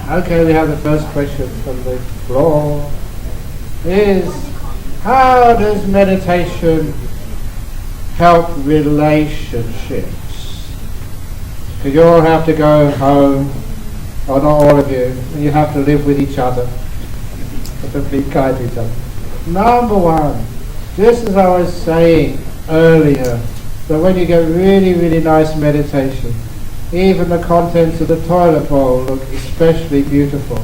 Okay, we have the first question from the floor. Is, how does meditation help relationships? Because you all have to go home, or not all of you, and you have to live with each other. You have to be kind to each other. Number one, just as I was saying earlier, that when you get really, really nice meditation, even the contents of the toilet bowl look especially beautiful.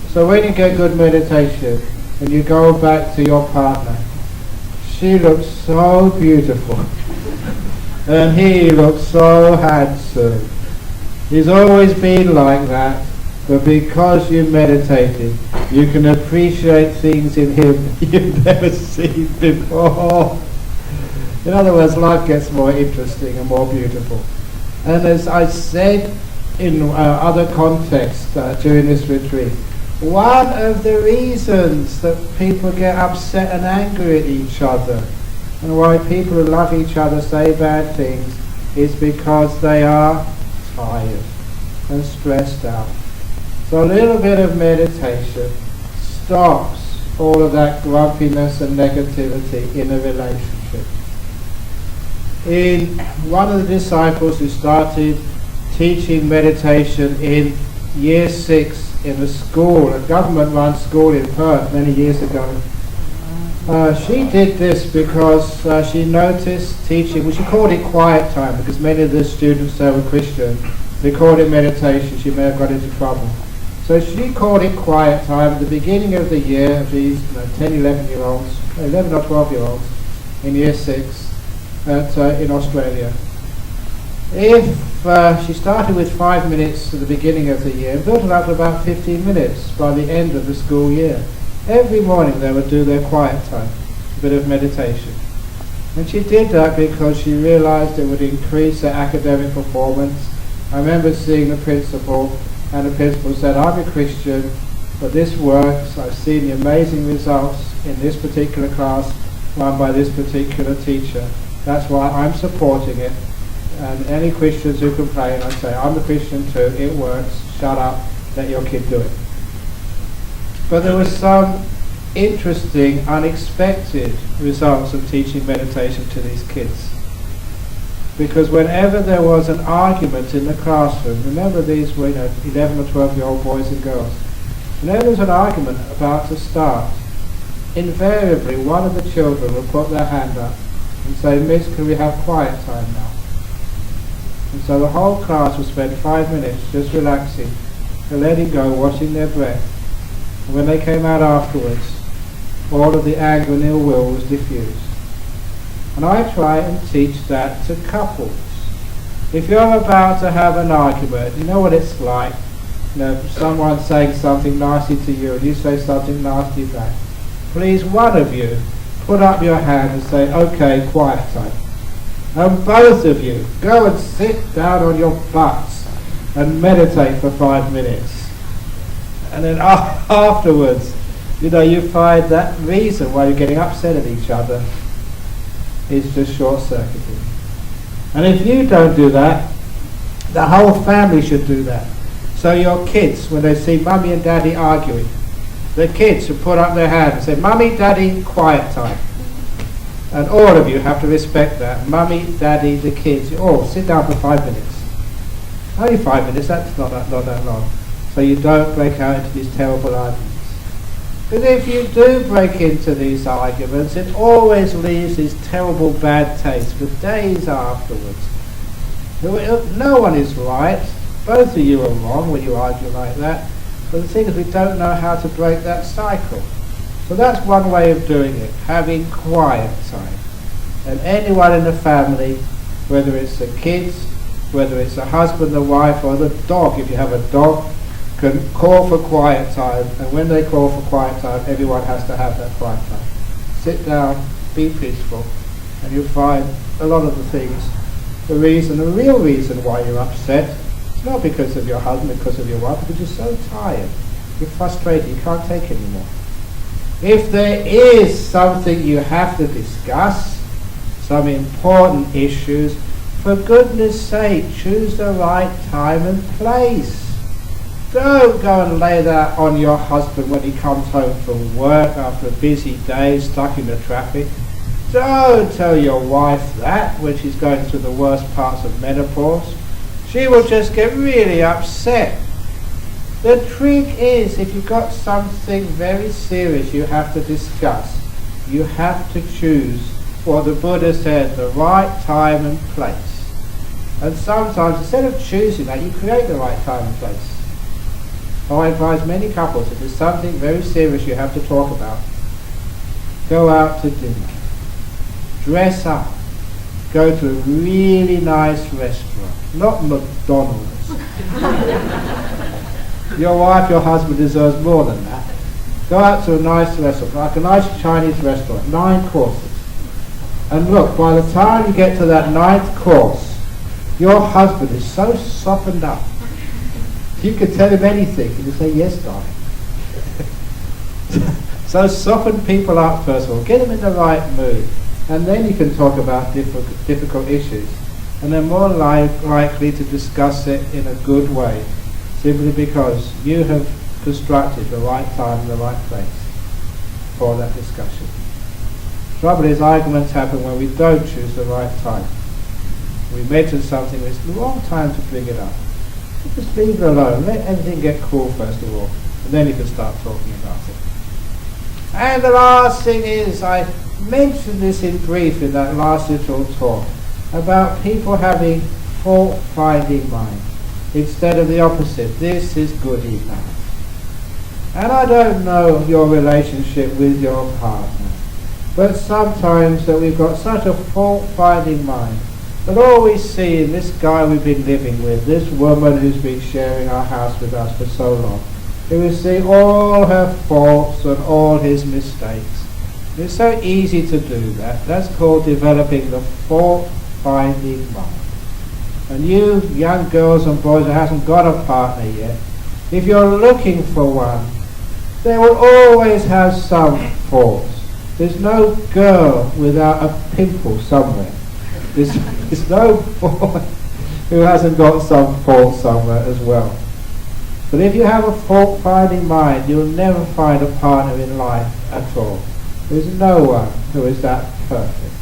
So when you get good meditation and you go back to your partner, she looks so beautiful and he looks so handsome. He's always been like that, but because you meditated, you can appreciate things in him you've never seen before. In other words, life gets more interesting and more beautiful. And as I said in other contexts during this retreat, one of the reasons that people get upset and angry at each other, and why people who love each other say bad things, is because they are tired and stressed out. So a little bit of meditation stops all of that grumpiness and negativity in a relationship. In one of the disciples who started teaching meditation in year 6 in a school, a government-run school in Perth many years ago, she did this because she noticed teaching, well, she called it quiet time because many of the students there were Christian. They called it meditation. She may have got into trouble. So she called it quiet time at the beginning of the year of these 10, 11-year-olds, 11 or 12-year-olds in year 6. In Australia. If she started with 5 minutes at the beginning of the year, built it up to about 15 minutes by the end of the school year. Every morning they would do their quiet time, a bit of meditation. And she did that because she realized it would increase their academic performance. I remember seeing the principal, and the principal said, I'm a Christian, but this works. I've seen the amazing results in this particular class run by this particular teacher. That's why I'm supporting it. And any Christians who complain, I say, I'm a Christian too, it works, shut up, let your kid do it. But there were some interesting, unexpected results of teaching meditation to these kids. Because whenever there was an argument in the classroom, remember these were 11 or 12-year-old boys and girls, whenever there was an argument about to start, invariably one of the children would put their hand up and say, Miss, can we have quiet time now? And so the whole class would spend 5 minutes just relaxing and letting go, watching their breath. And when they came out afterwards, all of the anger and ill will was diffused. And I try and teach that to couples. If you're about to have an argument, you know what it's like. Someone saying something nasty to you and you say something nasty back. Please, one of you, put up your hand and say, okay, quiet time. And both of you, go and sit down on your butts and meditate for 5 minutes. And then afterwards, you find that reason why you're getting upset at each other is just short-circuited. And if you don't do that, the whole family should do that. So your kids, when they see mummy and daddy arguing, the kids should put up their hand and say, Mummy, Daddy, quiet time. And all of you have to respect that. Mummy, Daddy, the kids, you all sit down for 5 minutes. Only 5 minutes, that's not that long. So you don't break out into these terrible arguments. Because if you do break into these arguments, it always leaves this terrible bad taste for days afterwards. No one is right. Both of you are wrong when you argue like that. But the thing is, we don't know how to break that cycle. So that's one way of doing it, having quiet time. And anyone in the family, whether it's the kids, whether it's the husband, the wife, or the dog, if you have a dog, can call for quiet time. And when they call for quiet time, everyone has to have that quiet time. Sit down, be peaceful, and you'll find a lot of the things, the real reason why you're upset, not because of your husband, because of your wife, because you're so tired, you're frustrated, you can't take anymore. If there is something you have to discuss, some important issues, for goodness sake, choose the right time and place. Don't go and lay that on your husband when he comes home from work after a busy day stuck in the traffic. Don't tell your wife that when she's going through the worst parts of menopause. She will just get really upset. The trick is, if you've got something very serious you have to discuss, you have to choose what the Buddha said, the right time and place. And sometimes, instead of choosing that, you create the right time and place. I advise many couples, if there's something very serious you have to talk about, go out to dinner, dress up, go to a really nice restaurant, not McDonald's. Your wife, your husband deserves more than that. Go out to a nice restaurant, like a nice Chinese restaurant, 9 courses. And look, by the time you get to that 9th course, your husband is so softened up. You can tell him anything, and he'll say, yes, darling. So soften people up first of all, get them in the right mood, and then you can talk about difficult issues. And they're more likely to discuss it in a good way, simply because you have constructed the right time and the right place for that discussion. Trouble is, arguments happen when we don't choose the right time. We mention something, it's the wrong time to bring it up. Just leave it alone, let everything get cool first of all, and then you can start talking about it. And the last thing is, I mentioned this in brief in that last little talk, about people having fault-finding mind, instead of the opposite, this is good enough. And I don't know your relationship with your partner, but sometimes that we've got such a fault-finding mind, but all we see in this guy we've been living with, this woman who's been sharing our house with us for so long, we see all her faults and all his mistakes. It's so easy to do that. That's called developing the fault-finding mind. And you young girls and boys who haven't got a partner yet, if you're looking for one, they will always have some faults. There's no girl without a pimple somewhere. There's no boy who hasn't got some fault somewhere as well. But if you have a fault-finding mind, you'll never find a partner in life at all. There's no one who is that perfect.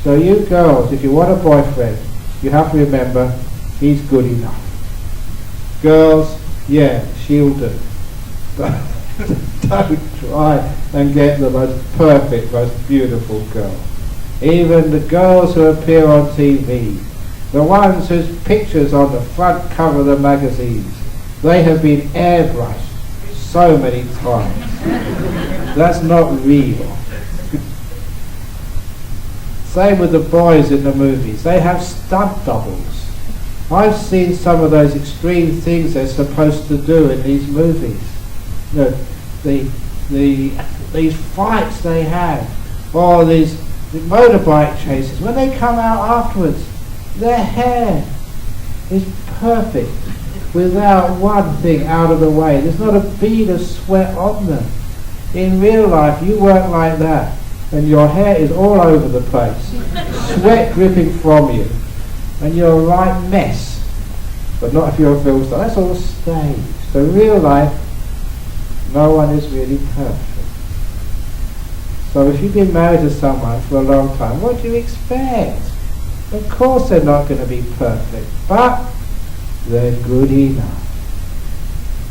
So you girls, if you want a boyfriend, you have to remember, he's good enough. Girls, yeah, she'll do. But don't try and get the most perfect, most beautiful girl. Even the girls who appear on TV, the ones whose pictures on the front cover of the magazines, they have been airbrushed so many times. That's not real. Same with the boys in the movies. They have stunt doubles. I've seen some of those extreme things they're supposed to do in these movies. You know, these fights they have, or these motorbike chases. When they come out afterwards, their hair is perfect, without one thing out of the way. There's not a bead of sweat on them. In real life, you work like that, and your hair is all over the place, sweat dripping from you, and you're a right mess. But not if you're a film star. That's all staged. So real life, no one is really perfect. So if you've been married to someone for a long time, what do you expect? Of course they're not going to be perfect, but they're good enough.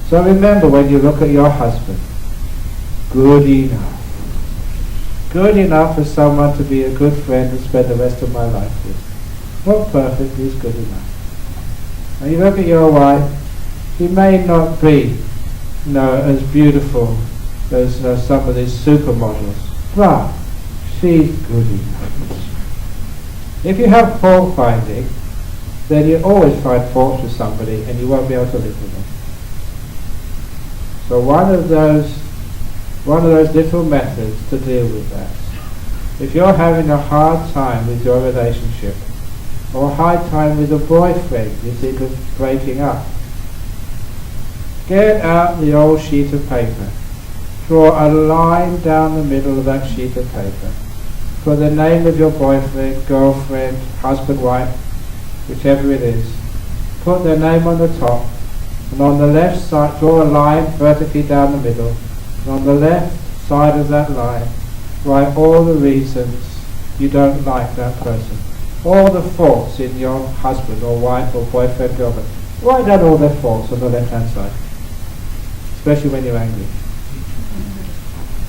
So remember, when you look at your husband, good enough. Good enough for someone to be a good friend and spend the rest of my life with. Not perfect, he's good enough. And you look at your wife, she may not be, as beautiful as some of these supermodels, but she's good enough. If you have fault finding, then you always find faults with somebody and you won't be able to live with them. So one of those little methods to deal with that. If you're having a hard time with your relationship, or a hard time with a boyfriend, you think of breaking up, get out the old sheet of paper. Draw a line down the middle of that sheet of paper. Put the name of your boyfriend, girlfriend, husband, wife, whichever it is. Put their name on the top And on the left side, draw a line vertically down the middle. And on the left side of that line, write all the reasons you don't like that person. All the faults in your husband or wife or boyfriend, girlfriend. Write down all their faults on the left-hand side, especially when you're angry.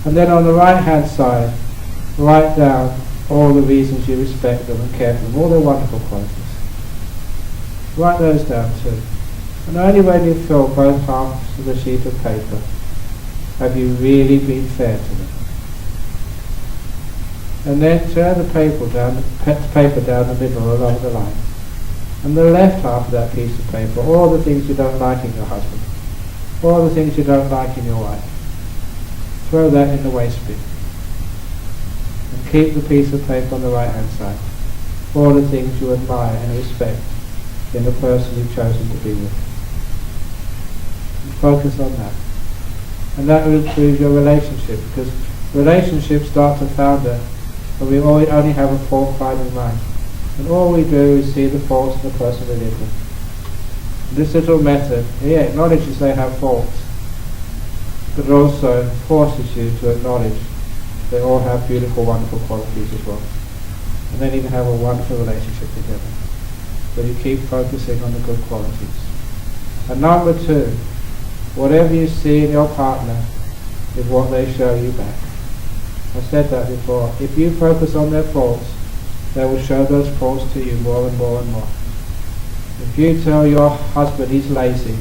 And then on the right-hand side, write down all the reasons you respect them and care for them, all their wonderful qualities. Write those down too. And only when you fill both halves of the sheet of paper have you really been fair to them. And then turn the paper down the middle along the line. And the left half of that piece of paper, all the things you don't like in your husband, all the things you don't like in your wife, throw that in the waste bin. And keep the piece of paper on the right hand side, all the things you admire and respect in the person you've chosen to be with. And focus on that. And that will improve your relationship, because relationships start to founder when we only have a fault-finding mind. And all we do is see the faults in the person we live with. This little method, acknowledges they have faults, but it also forces you to acknowledge they all have beautiful, wonderful qualities as well. And then you can have a wonderful relationship together. So you keep focusing on the good qualities. And number 2, whatever you see in your partner is what they show you back. I said that before. If you focus on their faults, they will show those faults to you more and more and more. If you tell your husband he's lazy,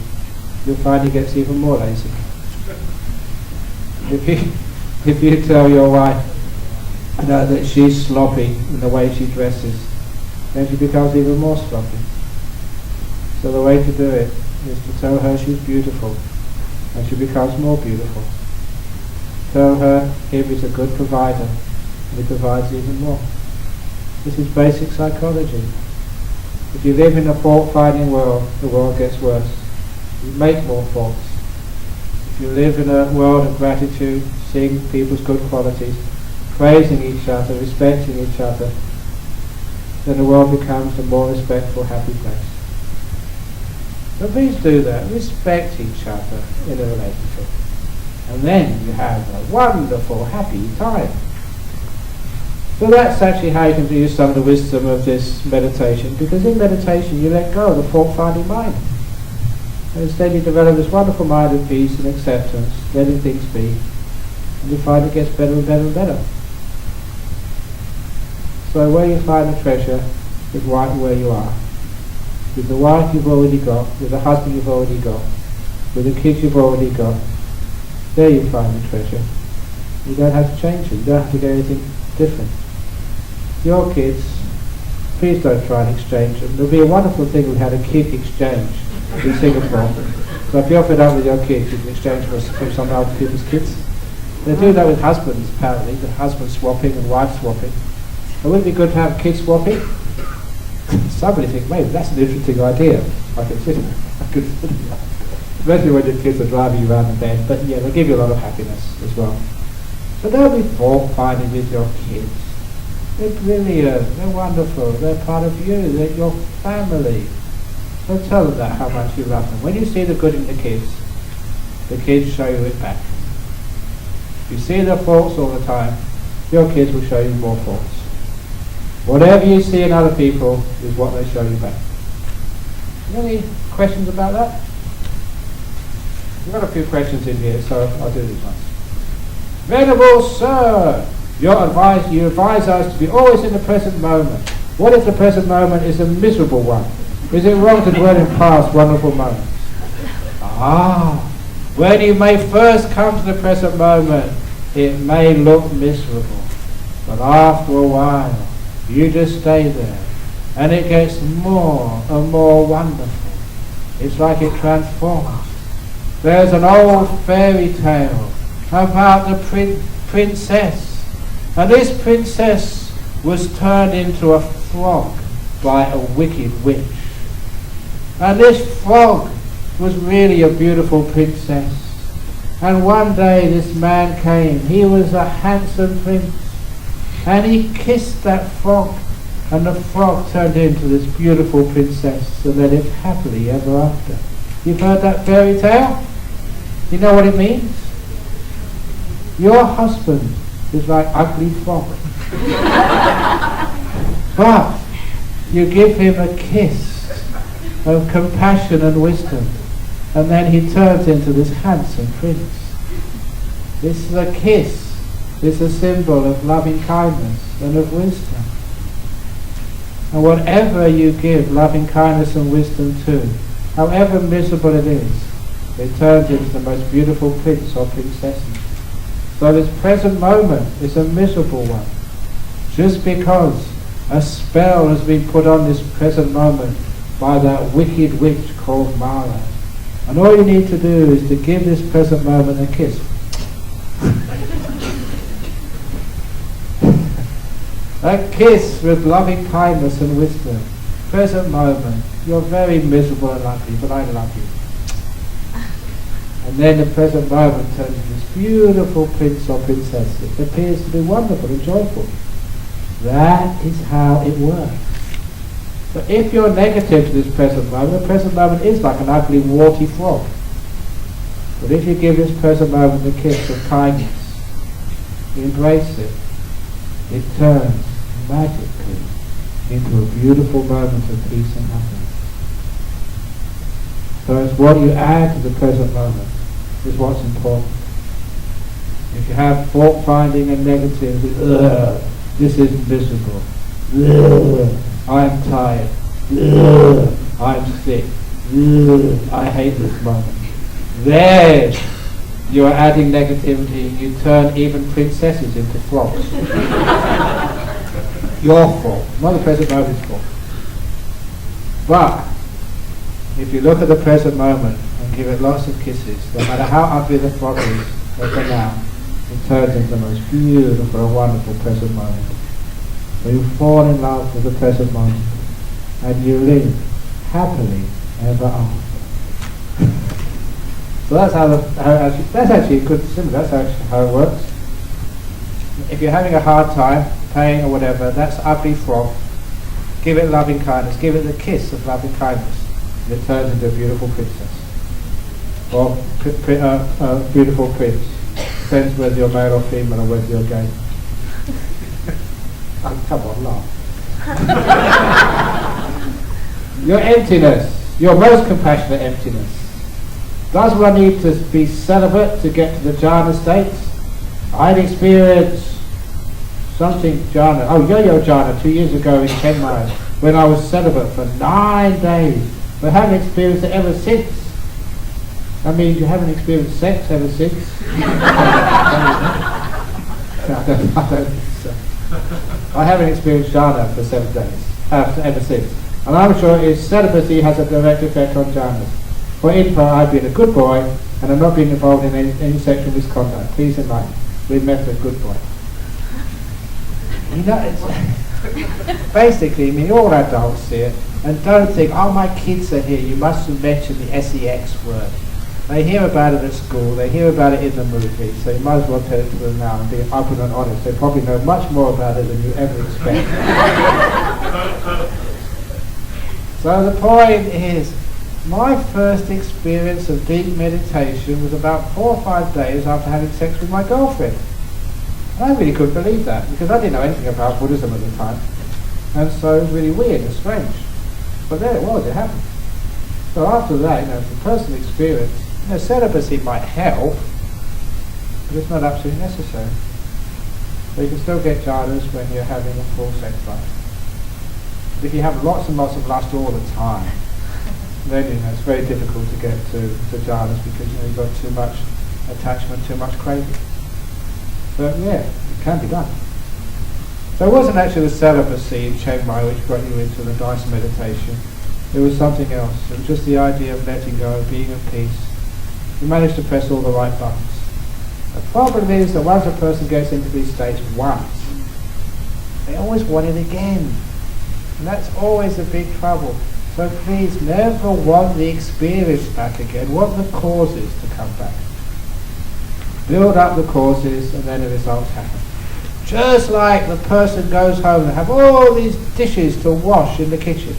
you'll find he gets even more lazy. If you tell your wife that she's sloppy in the way she dresses, then she becomes even more sloppy. So the way to do it is to tell her she's beautiful, and she becomes more beautiful. Tell her him is a good provider, and he provides even more. This is basic psychology. If you live in a fault-finding world, the world gets worse. You make more faults. If you live in a world of gratitude, seeing people's good qualities, praising each other, respecting each other, then the world becomes a more respectful, happy place. So please do that. Respect each other in a relationship. And then you have a wonderful, happy time. So that's actually how you can use some of the wisdom of this meditation, because in meditation you let go of the fault-finding mind. And instead you develop this wonderful mind of peace and acceptance, letting things be, and you find it gets better and better and better. So where you find the treasure is right where you are. With the wife you've already got, with the husband you've already got, with the kids you've already got, there you find the treasure. You don't have to change it, you don't have to get anything different. Your kids, please don't try and exchange them. There'll be a wonderful thing if we had a kid exchange in Singapore. So if you're fed up with your kids, you can exchange for some other people's kids. They do that with husbands, apparently, the husband swapping and wife swapping. It wouldn't be good to have kids swapping. Somebody think, maybe that's an interesting idea. I consider that. Especially when your kids are driving you around in bed. But yeah, they give you a lot of happiness as well. So don't be fault-finding with your kids. They're brilliant, they're wonderful, they're part of you, they're your family. So tell them that, how much you love them. When you see the good in the kids show you it back. If you see their faults all the time, your kids will show you more faults. Whatever you see in other people is what they show you back. Any questions about that? We've got a few questions in here, so I'll do these ones. Venerable Sir, you advise us to be always in the present moment. What if the present moment is a miserable one? Is it wrong to dwell in past wonderful moments? When you may first come to the present moment, it may look miserable. But after a while, you just stay there, and it gets more and more wonderful. It's like it transforms. There's an old fairy tale about the princess. And this princess was turned into a frog by a wicked witch. And this frog was really a beautiful princess. And one day this man came. He was a handsome prince. And he kissed that frog. And the frog turned into this beautiful princess and they lived happily ever after. You've heard that fairy tale? You know what it means? Your husband is like ugly frog. But you give him a kiss of compassion and wisdom, and then he turns into this handsome prince. This is a kiss. It's a symbol of loving kindness and of wisdom. And whatever you give loving kindness and wisdom to, however miserable it is, it turns into the most beautiful prince or princess. So this present moment is a miserable one, just because a spell has been put on this present moment by that wicked witch called Mara. And all you need to do is to give this present moment a kiss. A kiss with loving kindness and wisdom. Present moment, you're very miserable and ugly, but I love you. And then the present moment turns into this beautiful prince or princess. It appears to be wonderful and joyful. That is how it works. But if you're negative to this present moment, the present moment is like an ugly, warty frog. But if you give this present moment the kiss of kindness, you embrace it, it turns magically into a beautiful moment of peace and happiness. So it's what you add to the present moment is what's important. If you have fault finding and negativity, this is miserable, I'm tired, I'm sick, I hate this moment, then you are adding negativity. You turn even princesses into frogs. Your fault, not the present moment's fault. But if you look at the present moment and give it lots of kisses, no matter how ugly the frog is for now, it turns into the most beautiful and wonderful present moment. So you fall in love with the present moment and you live happily ever after. So that's that's actually a good symbol. That's actually how it works. If you're having a hard time, pain or whatever, that's ugly frog. Give it loving kindness. Give it the kiss of loving kindness. And it turns into a beautiful princess. Or beautiful prince. Depends whether you're male or female or whether you're gay. Oh, come on, laugh. Your emptiness. Your most compassionate emptiness. Does one need to be celibate to get to the jhana states? I'd experienced something jhana, yo-yo jhana 2 years ago in Chiang Mai, when I was celibate for 9 days. But haven't experienced it ever since. I mean, you haven't experienced sex ever since? I don't think so. I haven't experienced jhana for 7 days, ever since. And I'm sure celibacy has a direct effect on jhanas. For in part, I've been a good boy, and I'm not being involved in any sexual misconduct. Please enlighten me. We've met a good boy. You know, it's basically, I mean, all adults here, and don't think, oh, my kids are here, you mustn't mention the sex word. They hear about it at school, they hear about it in the movie, so you might as well tell it to them now and be open and honest. They probably know much more about it than you ever expect. So the point is, my first experience of deep meditation was about 4 or 5 days after having sex with my girlfriend. And I really couldn't believe that, because I didn't know anything about Buddhism at the time. And so it was really weird and strange. But there it was, it happened. So after that, the personal experience, celibacy might help, but it's not absolutely necessary. So you can still get jhanas when you're having a full sex life. But if you have lots and lots of lust all the time, then it's very difficult to get to jhanas, because you've got too much attachment, too much craving. But yeah, it can be done. So it wasn't actually the celibacy in Chiang Mai which got you into the Dice meditation. It was something else. It was just the idea of letting go, being at peace. You managed to press all the right buttons. The problem is that once a person gets into these states once, they always want it again. And that's always a big trouble. So please never want the experience back again. Want the causes to come back. Build up the causes and then the results happen. Just like the person goes home and have all these dishes to wash in the kitchen.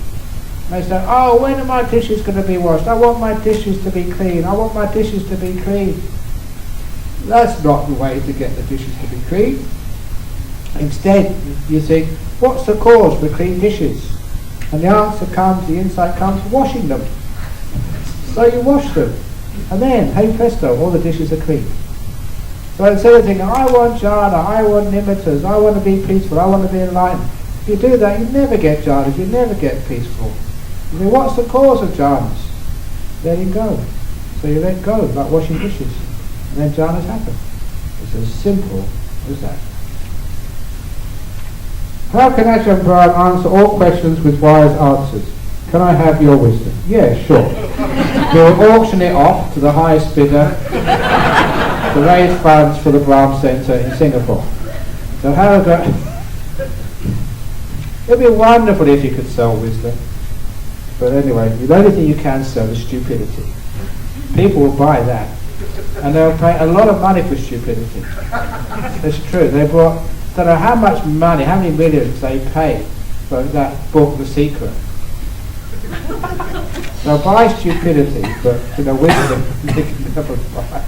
They say, oh, when are my dishes going to be washed? I want my dishes to be clean. I want my dishes to be clean. That's not the way to get the dishes to be clean. Instead, you think, what's the cause for clean dishes? And the answer comes, the insight comes, washing them. So you wash them. And then, hey presto, all the dishes are clean. So instead of thinking, I want jhana, I want nimittas, I want to be peaceful, I want to be enlightened. If you do that, you never get jhanas, you never get peaceful. You mean, what's the cause of jhanas? Letting go. So you let go, like washing dishes. And then jhanas happen. It's as simple as that. How can Ajahn Brahm answer all questions with wise answers? Can I have your wisdom? Yeah, sure. We'll auction it off to the highest bidder to raise funds for the Brahm Centre in Singapore. So how that? It'd be wonderful if you could sell wisdom. But anyway, the only thing you can sell is stupidity. People will buy that. And they'll pay a lot of money for stupidity. It's true. They brought, don't know how much money, how many millions they paid for that book, The Secret. They'll buy stupidity, but wisdom they can never buy.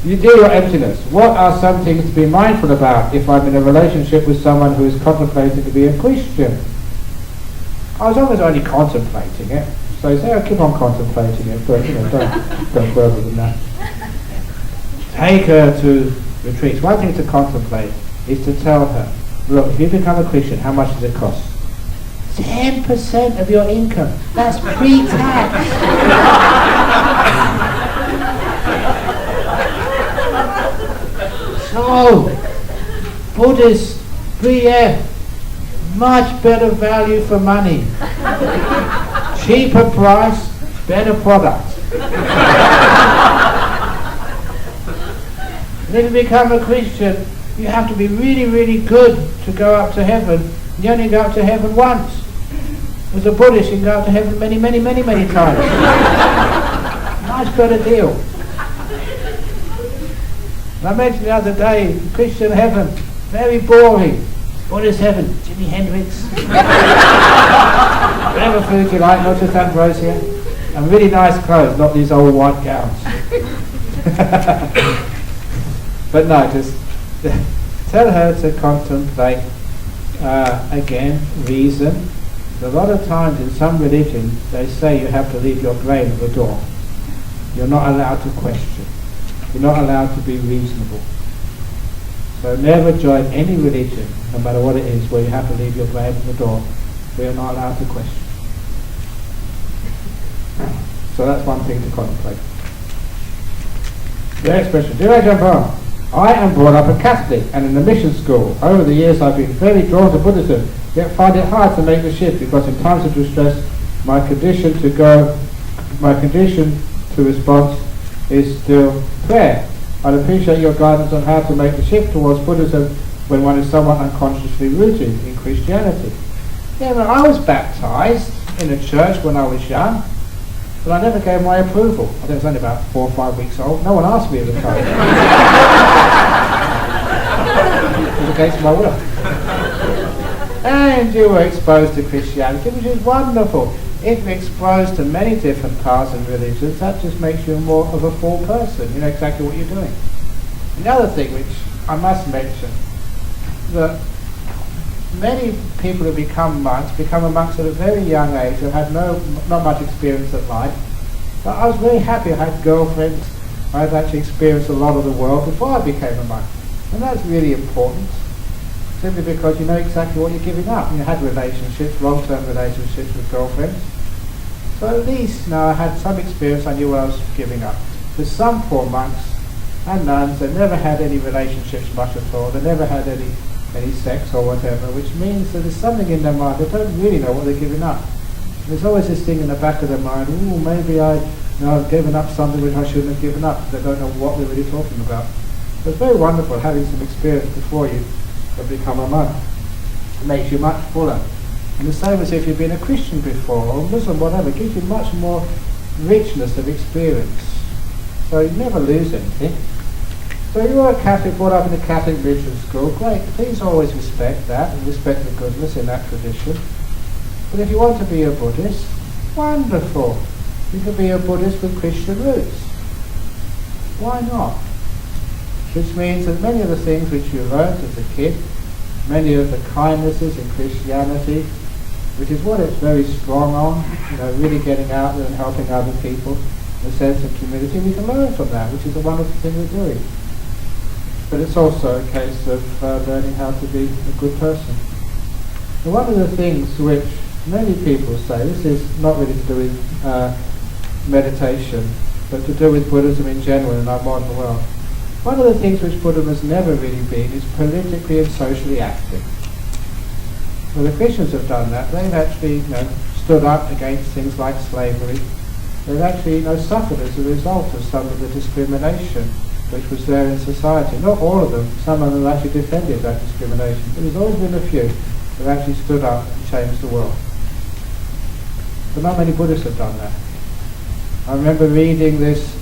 You deal your emptiness. What are some things to be mindful about if I'm in a relationship with someone who is contemplating to be a Christian? I was always only contemplating it. So you say, keep on contemplating it, but don't go further than that. Take her to retreats. One thing to contemplate is to tell her, look, if you become a Christian, how much does it cost? 10% of your income. That's pre-tax. So, Buddhist, BF, much better value for money. Cheaper price, better product. And if you become a Christian, you have to be really, really good to go up to heaven. You only go up to heaven once. As a Buddhist, you can go up to heaven many, many, many, many times. Much better deal. And I mentioned the other day, Christian heaven, very boring. Buddhist heaven, Jimi Hendrix. Whatever food you like, not just ambrosia. And really nice clothes, not these old white gowns. But no, just tell her to contemplate, again, reason. A lot of times in some religions, they say you have to leave your brain at the door. You're not allowed to question. You're not allowed to be reasonable. So never join any religion, no matter what it is, where you have to leave your brain at the door, where you're not allowed to question. So that's one thing to contemplate. The next question. Dear Ajahn Brahm, I am brought up a Catholic and in a mission school. Over the years I've been very drawn to Buddhism, yet find it hard to make the shift because in times of distress my condition to response is still prayer. I'd appreciate your guidance on how to make the shift towards Buddhism when one is somewhat unconsciously rooted in Christianity. Yeah, well, I was baptized in a church when I was young, but I never gave my approval. I think I was only about 4 or 5 weeks old. No one asked me at the time. It was against my will. And you were exposed to Christianity, which is wonderful. If you're exposed to many different paths and religions, that just makes you more of a full person. You know exactly what you're doing. And the other thing which I must mention, that many people who become a monks at a very young age, who had not much experience of life. But I was very happy. I had girlfriends. I had actually experienced a lot of the world before I became a monk. And that's really important, simply because you know exactly what you're giving up. You had relationships, long-term relationships with girlfriends. So at least now I had some experience, I knew what I was giving up. There's some poor monks and nuns, they never had any relationships much at all. They never had any sex or whatever, which means that there's something in their mind, they don't really know what they're giving up. There's always this thing in the back of their mind, maybe I've given up something which I shouldn't have given up. They don't know what they're really talking about. So it's very wonderful having some experience before you have become a monk. It makes you much fuller. And the same as if you've been a Christian before, or Muslim, whatever, it gives you much more richness of experience. So you never lose anything. So you are a Catholic, brought up in a Catholic religious school, great. Please always respect that and respect the goodness in that tradition. But if you want to be a Buddhist, wonderful. You can be a Buddhist with Christian roots. Why not? Which means that many of the things which you learnt as a kid, many of the kindnesses in Christianity, which is what it's very strong on, really getting out there and helping other people, the sense of community, we can learn from that, which is a wonderful thing we're doing. But it's also a case of learning how to be a good person. And one of the things which many people say, this is not really to do with meditation, but to do with Buddhism in general in our modern world. One of the things which Buddhism has never really been is politically and socially active. Well, the Christians have done that. They've actually stood up against things like slavery. They've actually suffered as a result of some of the discrimination which was there in society. Not all of them. Some of them have actually defended that discrimination. But there's always been a few who have actually stood up and changed the world. But not many Buddhists have done that. I remember reading this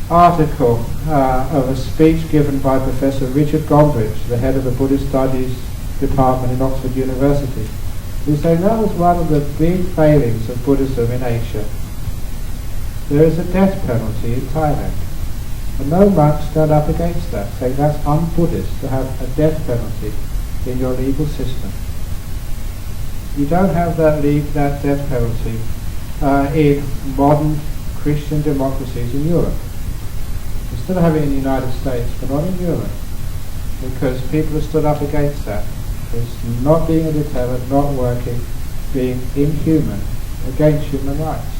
article of a speech given by Professor Richard Gombrich, the head of the Buddhist Studies Department in Oxford University, who said that was one of the big failings of Buddhism in Asia. There is a death penalty in Thailand, and no monks stand up against that, saying that's un-Buddhist to have a death penalty in your legal system. You don't have that death penalty in modern Christian democracies in Europe. You still have it in the United States, but not in Europe, because people have stood up against that. It's not being a deterrent, not working, being inhuman, against human rights.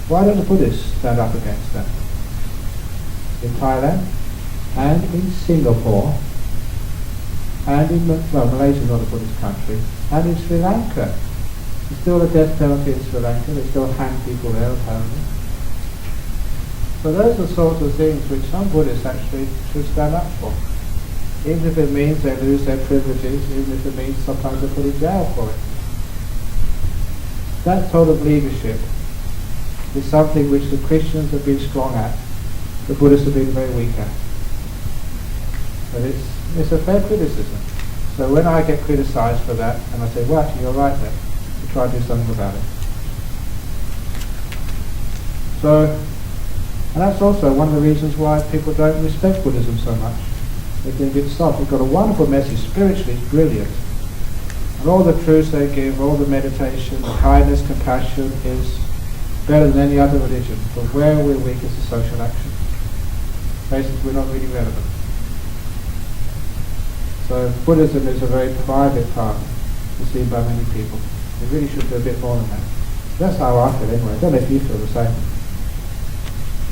Why don't the Buddhists stand up against that? In Thailand, and in Singapore, and in, Malaysia is not a Buddhist country, and in Sri Lanka. There's still a death penalty in Sri Lanka, they still hang people there apparently. So those are the sorts of things which some Buddhists actually should stand up for. Even if it means they lose their privileges, even if it means sometimes they're put in jail for it. That sort of leadership is something which the Christians have been strong at, the Buddhists have been very weak at. But it's a fair criticism. So when I get criticised for that, and I say, well actually you're right there, we try to do something about it. So, and that's also one of the reasons why people don't respect Buddhism so much. They think it's soft. It's got a wonderful message, spiritually it's brilliant. And all the truths they give, all the meditation, the kindness, compassion is better than any other religion. But where we're weak is the social action. Basically we're not really relevant. So Buddhism is a very private path, it's seen by many people. We really should do a bit more than that. That's how I feel anyway. I don't know if you feel the same.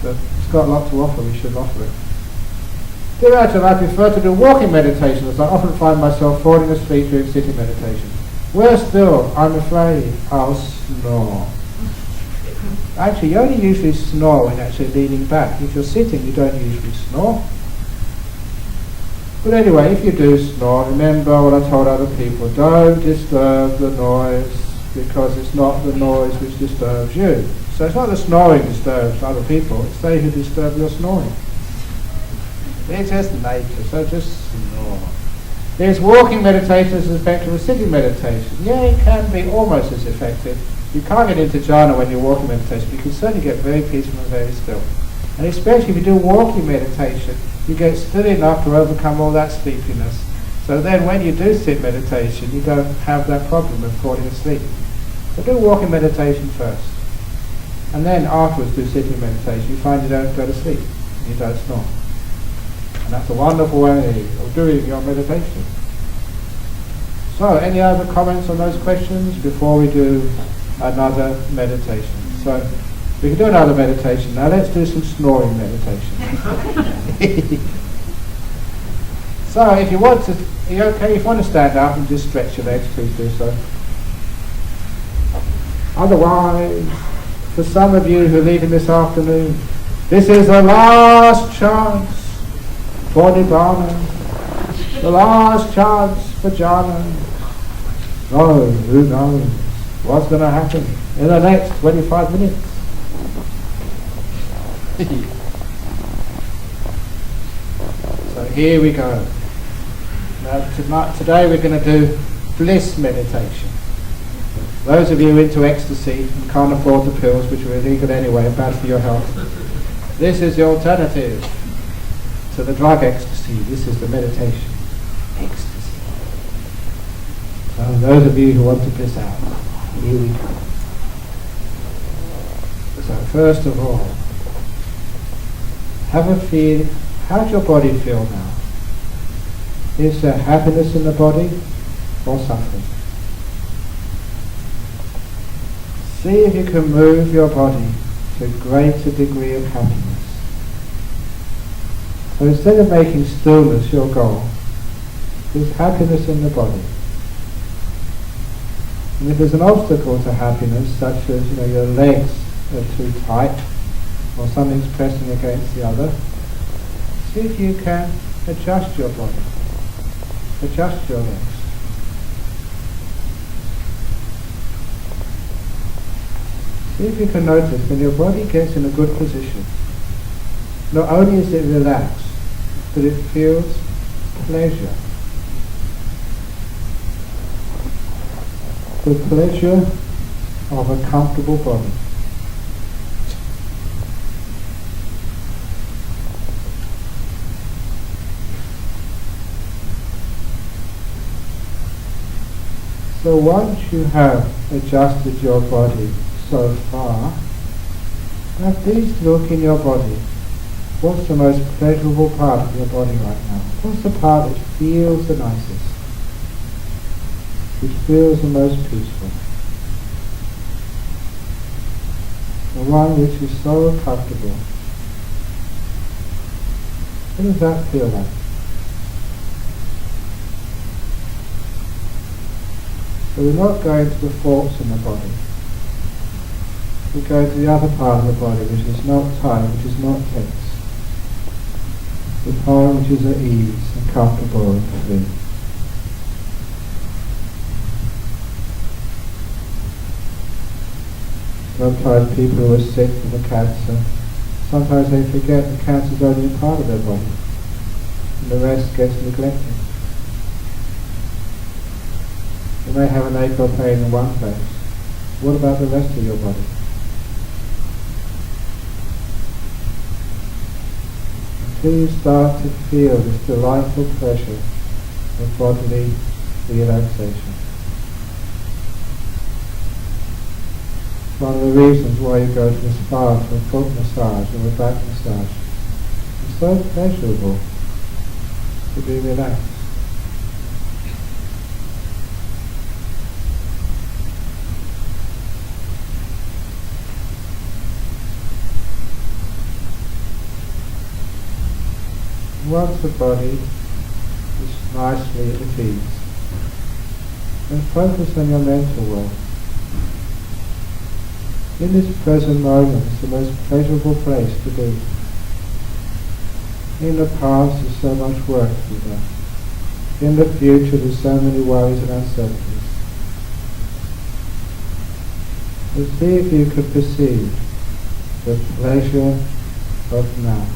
But it's got a lot to offer, we should offer it. Dear Ajahn, I prefer to do walking meditation as I often find myself falling asleep during sitting meditation. Worse still, I'm afraid I'll snore. Actually, you only usually snore when you're actually leaning back. If you're sitting, you don't usually snore. But anyway, if you do snore, remember what I told other people. Don't disturb the noise, because it's not the noise which disturbs you. So it's not the snoring disturbs other people, it's they who disturb your snoring. It's just nature, so just snore. There's walking meditation as effective as sitting meditation. Yeah, it can be almost as effective. You can't get into jhana when you're walking meditation, but you can certainly get very peaceful and very still. And especially if you do walking meditation, you get still enough to overcome all that sleepiness. So then when you do sit meditation, you don't have that problem of falling asleep. So do walking meditation first. And then afterwards do sitting meditation. You find you don't go to sleep, you don't snore. And that's a wonderful way of doing your meditation. So, any other comments on those questions before we do another meditation? So, we can do another meditation. Now let's do some snoring meditation. So, if you want to, are you okay? If you want to stand up and just stretch your legs, please do so. Otherwise, for some of you who are leaving this afternoon, this is the last chance for Nibbana, the last chance for jhana. Oh, who knows what's going to happen in the next 25 minutes. So here we go. Now today we're going to do bliss meditation. Those of you into ecstasy and can't afford the pills, which are illegal anyway and bad for your health, this is the alternative to the drug ecstasy. This is the meditation ecstasy. So those of you who want to piss out, here we go. So first of all, have a feel. How does your body feel now? Is there happiness in the body or suffering? See if you can move your body to a greater degree of happiness. So instead of making stillness your goal, there's happiness in the body. And if there's an obstacle to happiness, such as your legs are too tight, or something's pressing against the other, see if you can adjust your body, adjust your legs. See if you can notice when your body gets in a good position, not only is it relaxed, but it feels pleasure. The pleasure of a comfortable body. So once you have adjusted your body so far, now please look in your body. What's the most pleasurable part of your body right now? What's the part that feels the nicest? Which feels the most peaceful? The one which is so comfortable. What does that feel like? So we're not going to the faults in the body. We're going to the other part of the body which is not tight, which is not tense. The part which is at ease and comfortable and free. Sometimes people who are sick with a cancer, sometimes they forget the cancer is only a part of their body, and the rest gets neglected. You may have an ache or pain in one place. What about the rest of your body? Until you start to feel this delightful pleasure of bodily relaxation. One of the reasons why you go to the spa for a foot massage or a back massage. It's so pleasurable to be relaxed. Once the body is nicely at ease, then focus on your mental world. In this present moment, it's the most pleasurable place to be. In the past, there's so much work to be done. In the future, there's so many worries and uncertainties. So see if you could perceive the pleasure of now.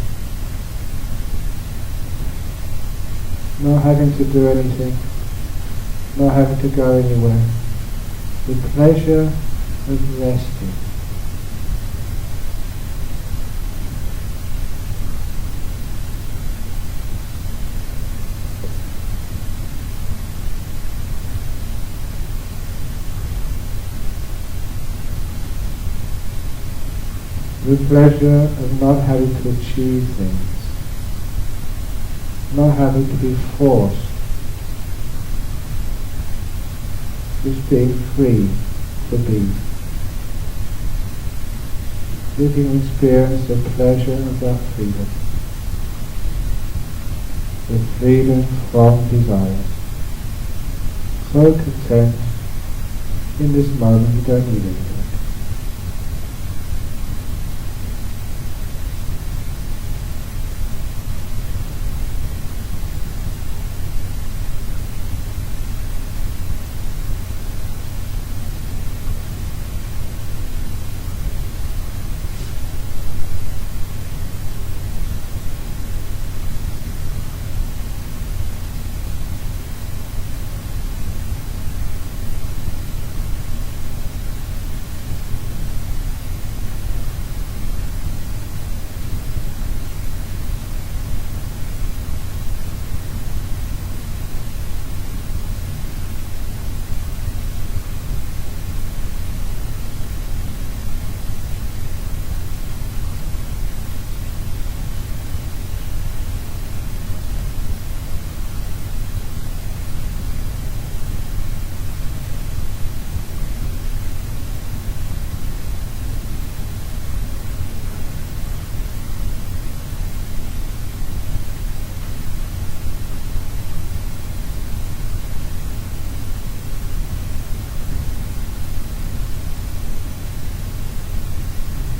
Not having to do anything, not having to go anywhere. The pleasure of resting. The pleasure of not having to achieve things. Not having to be forced, just being free to be. You can experience the pleasure of that freedom, the freedom from desire. So content in this moment, you don't need anything.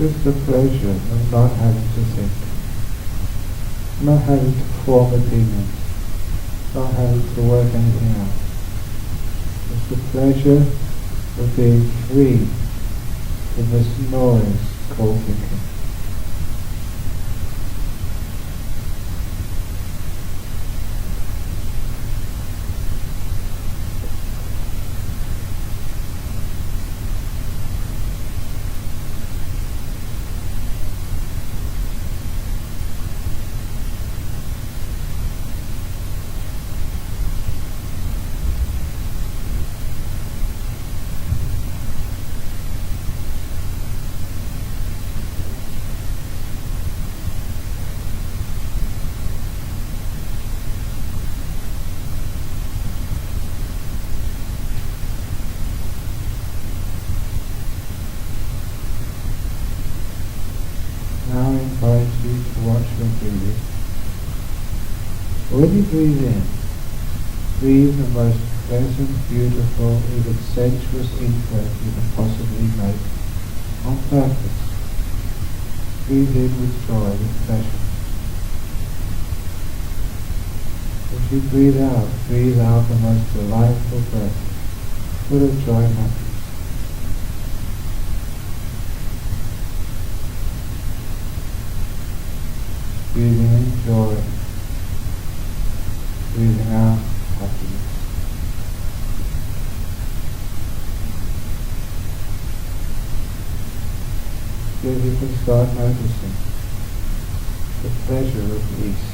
Just the pleasure of not having to think, not having to form opinions, not having to work anything out. Just the pleasure of being free from this noise called thinking. Now I invite you to watch your breathing. When you breathe in, breathe the most pleasant, beautiful, even sensuous in-breath you can possibly make, on purpose. Breathe in with joy, with pleasure. As you breathe out the most delightful breath, full of joy and happiness. Breathing in joy, breathing out happiness. See if you can start noticing the pleasure of peace.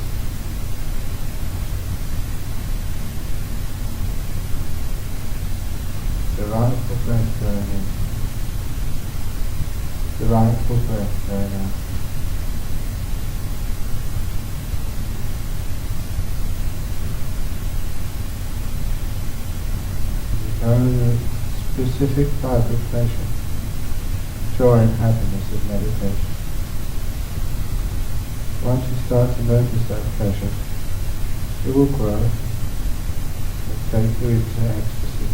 Delightful breath going in, delightful breath going out. The specific type of pleasure, joy and happiness of meditation. Once you start to notice that pleasure, it will grow and take you into ecstasy.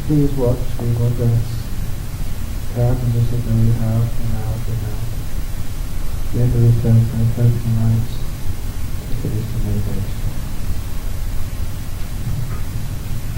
please watch your breaths. Count them as they go out and out and out. The end of the first time, open your eyes.